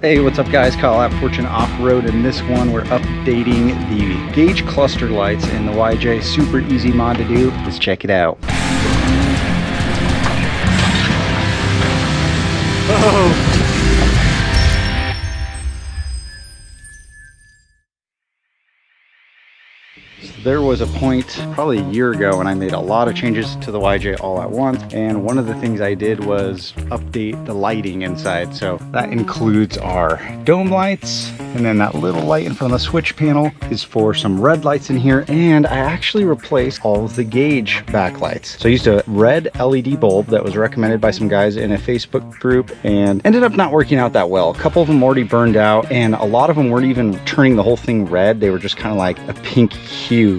Hey, what's up guys? Kyle at Fortune Off-Road. In this one, we're updating the gauge cluster lights in the YJ. Super easy mod to do. Let's check it out. Oh. There was a point probably a year ago when I made a lot of changes to the YJ all at once, and one of the things I did was update the lighting inside. So that includes our dome lights, and then that little light in front of the switch panel is for some red lights in here, and I actually replaced all of the gauge backlights. So I used a red LED bulb that was recommended by some guys in a Facebook group and ended up not working out that well. A couple of them already burned out, and a lot of them weren't even turning the whole thing red. They were just kind of like a pink hue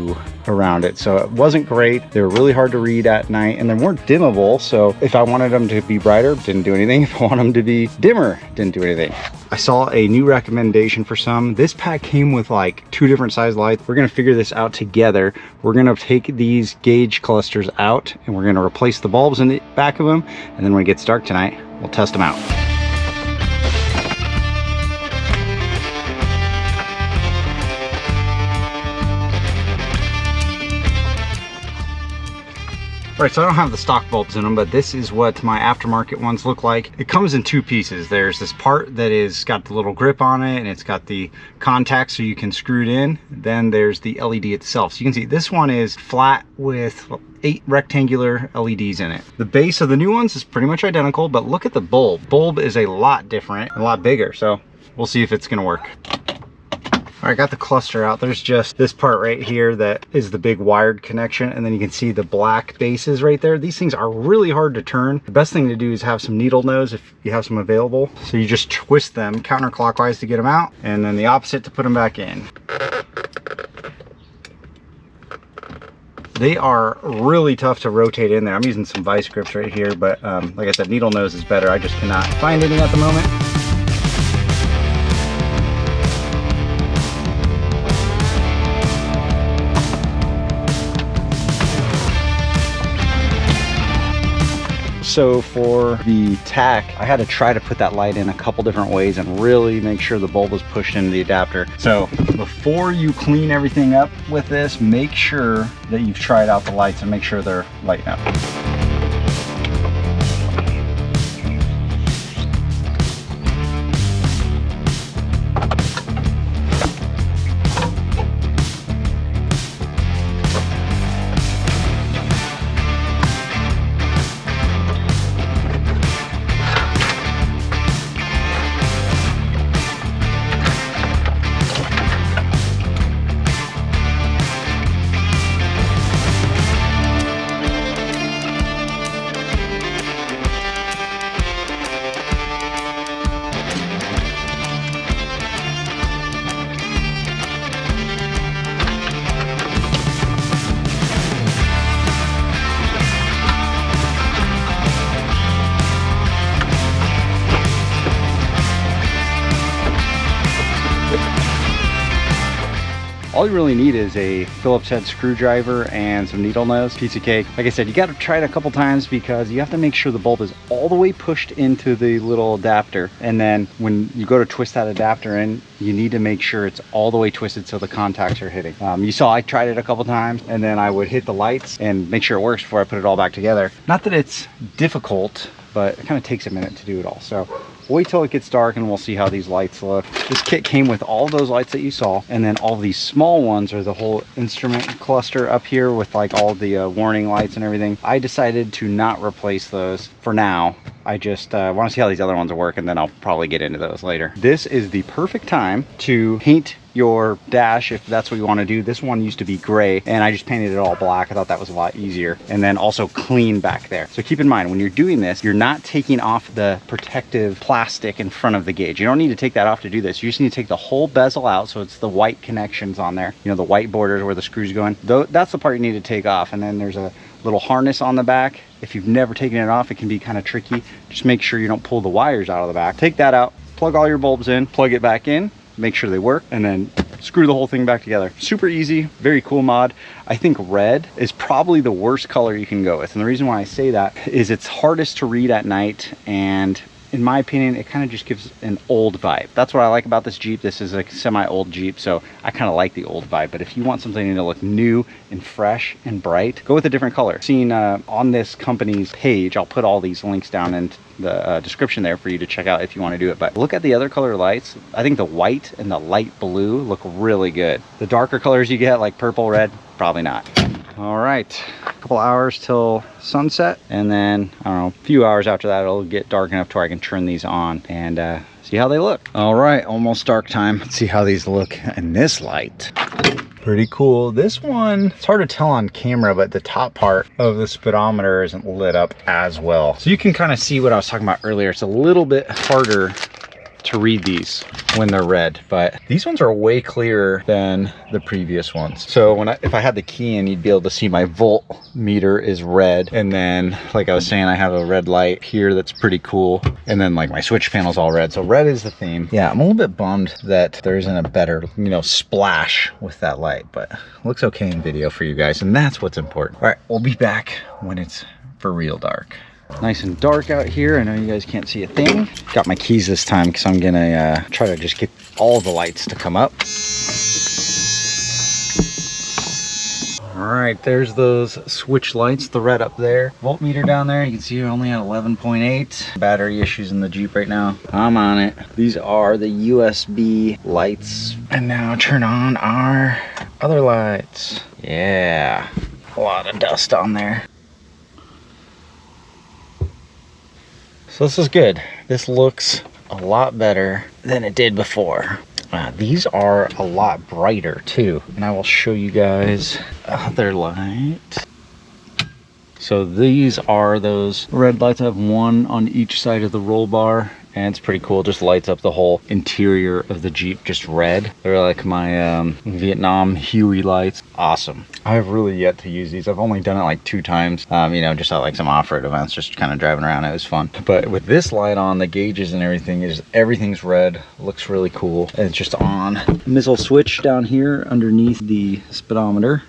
around it, so it wasn't great. They were really hard to read at night, and they weren't dimmable, so if I wanted them to be brighter, didn't do anything. If I want them to be dimmer, didn't do anything. I saw a new recommendation for some. This pack came with like 2 different size lights. We're gonna figure this out together. We're gonna take these gauge clusters out, and we're gonna replace the bulbs in the back of them, and then when it gets dark tonight, we'll test them out. All right, so I don't have the stock bulbs in them, but this is what my aftermarket ones look like. It comes in 2 pieces. There's this part that is got the little grip on it, and it's got the contact so you can screw it in. Then there's the LED itself. So you can see this one is flat with 8 rectangular LEDs in it. The base of the new ones is pretty much identical, but look at the bulb. Bulb is a lot different, a lot bigger. So we'll see if it's gonna work. All right, got the cluster out. There's just this part right here that is the big wired connection, and then you can see the black bases right there. These things are really hard to turn. The best thing to do is have some needle nose if you have some available. So you just twist them counterclockwise to get them out, and then the opposite to put them back in. They are really tough to rotate in there. I'm using some vice grips right here, but like I said, needle nose is better. I just cannot find any at the moment. So for the tack, I had to try to put that light in a couple different ways and really make sure the bulb was pushed into the adapter. So before you clean everything up with this, make sure that you've tried out the lights and make sure they're lighting up. All you really need is a Phillips head screwdriver and some needle nose, piece of cake. Like I said, you got to try it a couple times because you have to make sure the bulb is all the way pushed into the little adapter. And then when you go to twist that adapter in, you need to make sure it's all the way twisted so the contacts are hitting. You saw I tried it a couple times, and then I would hit the lights and make sure it works before I put it all back together. Not that it's difficult, but it kind of takes a minute to do it all. So wait till it gets dark and we'll see how these lights look. This kit came with all those lights that you saw, and then all these small ones are the whole instrument cluster up here with like all the warning lights and everything. I decided to not replace those for now. I just want to see how these other ones work, and then I'll probably get into those later. This is the perfect time to paint your dash if that's what you want to do. This one used to be gray, and I just painted it all black. I thought that was a lot easier. And then also clean back there. So keep in mind, when you're doing this, you're not taking off the protective plastic in front of the gauge. You don't need to take that off to do this. You just need to take the whole bezel out, so it's the white connections on there. You know, the white borders where the screws go in. That's the part you need to take off. And then there's a little harness on the back. If you've never taken it off, it can be kind of tricky. Just make sure you don't pull the wires out of the back. Take that out, plug all your bulbs in, plug it back in, make sure they work, and then screw the whole thing back together. Super easy, very cool mod. I think red is probably the worst color you can go with. And the reason why I say that is it's hardest to read at night, and in my opinion, it kind of just gives an old vibe. That's what I like about this Jeep. This is a semi-old Jeep, so I kind of like the old vibe. But if you want something to look new and fresh and bright, go with a different color. Seen on this company's page, I'll put all these links down in the description there for you to check out if you want to do it. But look at the other color lights. I think the white and the light blue look really good. The darker colors you get, like purple, red, probably not. All right, a couple hours till sunset, and then I don't know, a few hours after that it'll get dark enough to where I can turn these on and see how they look. All right, almost dark time. Let's see how these look in this light. Pretty cool. This one, it's hard to tell on camera, but the top part of the speedometer isn't lit up as well. So you can kind of see what I was talking about earlier. It's a little bit harder to read these when they're red, but these ones are way clearer than the previous ones. So if I had the key in, you'd be able to see my volt meter is red, and then like I was saying, I have a red light here that's pretty cool, and then like my switch panel's all red. So red is the theme. Yeah, I'm a little bit bummed that there isn't a better, you know, splash with that light, but it looks okay in video for you guys, and that's what's important. All right, we'll be back when it's for real dark. Nice and dark out here. I know you guys can't see a thing. Got my keys this time because I'm gonna try to just get all the lights to come up. All right, there's those switch lights, the red up there. Voltmeter down there, you can see you're only at 11.8. Battery issues in the Jeep right now. I'm on it. These are the USB lights. And now turn on our other lights. Yeah, a lot of dust on there. So this is good. This looks a lot better than it did before. These are a lot brighter too. And I will show you guys other lights. So these are those red lights. I have one on each side of the roll bar, and it's pretty cool. Just lights up the whole interior of the Jeep just red. They're like my Vietnam Huey lights. Awesome. I have really yet to use these. I've only done it like 2 times, you know, just at like some off-road events, just kind of driving around. It was fun. But with this light on, the gauges and everything's red. Looks really cool. And it's just on. Missile switch down here underneath the speedometer.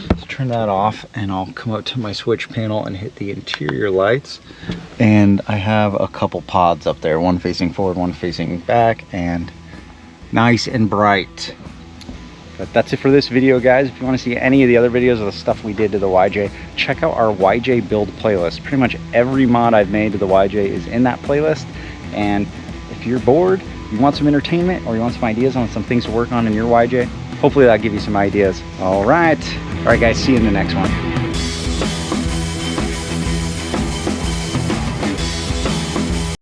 Let's turn that off, and I'll come up to my switch panel and hit the interior lights. And I have a couple pods up there, one facing forward, one facing back, and nice and bright. But that's it for this video, guys. If you want to see any of the other videos of the stuff we did to the YJ, check out our YJ build playlist. Pretty much every mod I've made to the YJ is in that playlist. And if you're bored, you want some entertainment, or you want some ideas on some things to work on in your YJ, hopefully that'll give you some ideas. All right guys, see you in the next one.